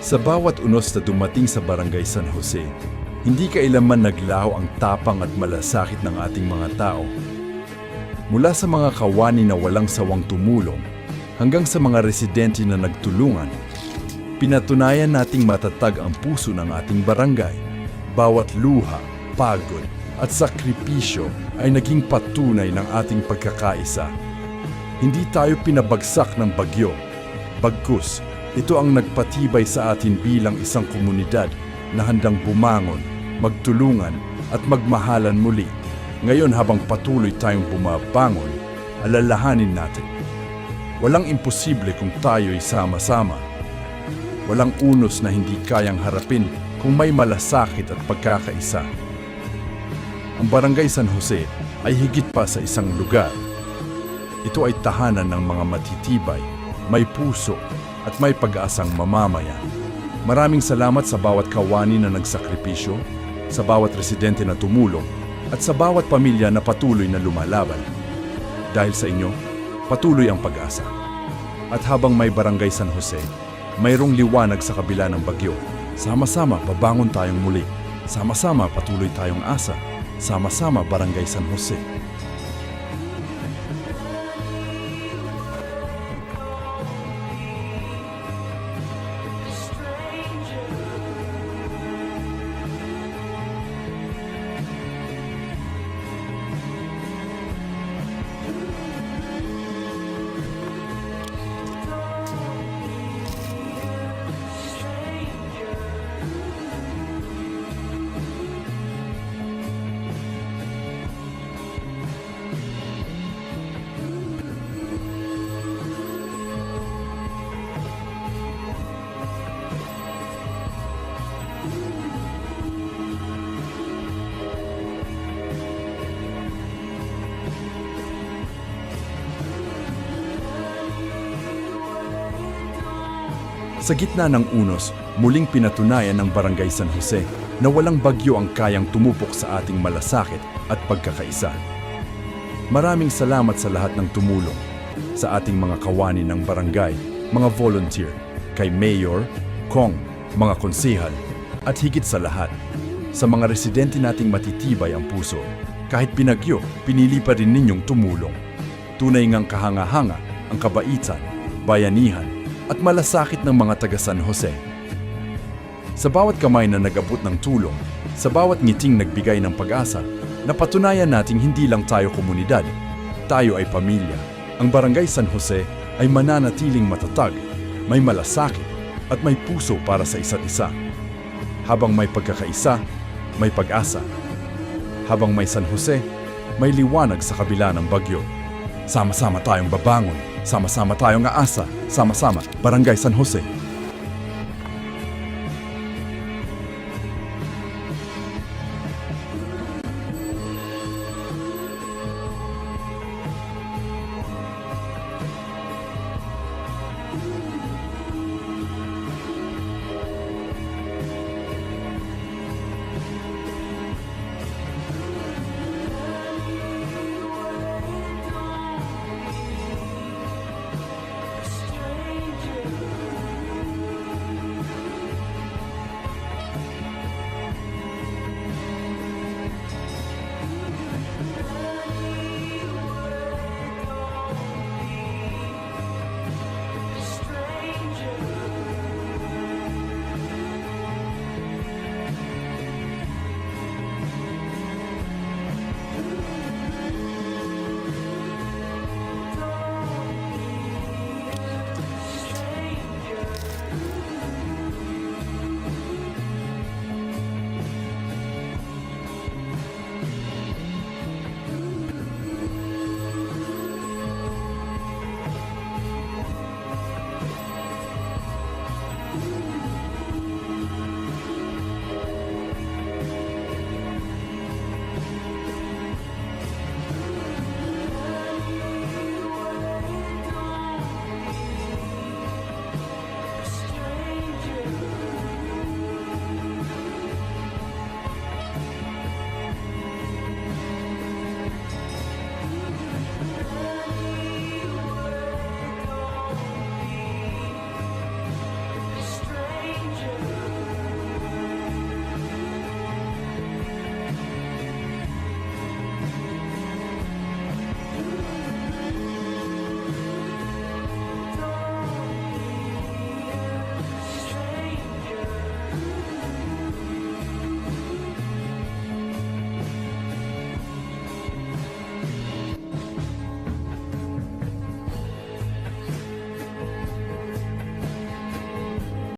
Sa bawat unos na dumating sa Barangay San Jose, hindi kailanman naglaho ang tapang at malasakit ng ating mga tao. Mula sa mga kawani na walang sawang tumulong, hanggang sa mga residente na nagtulungan, pinatunayan nating matatag ang puso ng ating barangay. Bawat luha, pagod at sakripisyo ay naging patunay ng ating pagkakaisa. Hindi tayo pinabagsak ng bagyo. Bagkus, ito ang nagpatibay sa atin bilang isang komunidad na handang bumangon, magtulungan at magmahalan muli. Ngayon habang patuloy tayong bumabangon, alalahanin natin. Walang imposible kung tayo'y sama-sama. Walang unos na hindi kayang harapin kung may malasakit at pagkakaisa. Ang Barangay San Jose ay higit pa sa isang lugar. Ito ay tahanan ng mga matitibay, may puso at may pag-asang mamamayan. Maraming salamat sa bawat kawani na nagsakripisyo, sa bawat residente na tumulong, at sa bawat pamilya na patuloy na lumalaban. Dahil sa inyo, patuloy ang pag-asa. At habang may Barangay San Jose, mayroong liwanag sa kabila ng bagyo. Sama-sama babangon tayong muli. Sama-sama patuloy tayong asa. Sama-sama Barangay San Jose. Sa gitna ng unos, muling pinatunayan ng Barangay San Jose na walang bagyo ang kayang tumupok sa ating malasakit at pagkakaisa. Maraming salamat sa lahat ng tumulong, sa ating mga kawani ng barangay, mga volunteer, kay Mayor, Kong, mga konsehal, at higit sa lahat, sa mga residente nating matitibay ang puso. Kahit pinagyo, pinili pa rin ninyong tumulong. Tunay ngang kahanga-hanga ang kabaitan, bayanihan, at malasakit ng mga taga San Jose. Sa bawat kamay na nag-abot ng tulong, sa bawat ngiting nagbigay ng pag-asa, napatunayan nating hindi lang tayo komunidad, tayo ay pamilya. Ang Barangay San Jose ay mananatiling matatag, may malasakit, at may puso para sa isa't isa. Habang may pagkakaisa, may pag-asa. Habang may San Jose, may liwanag sa kabila ng bagyo. Sama-sama tayong babangon. Sama-sama tayong aasa. Sama-sama, Barangay San Jose.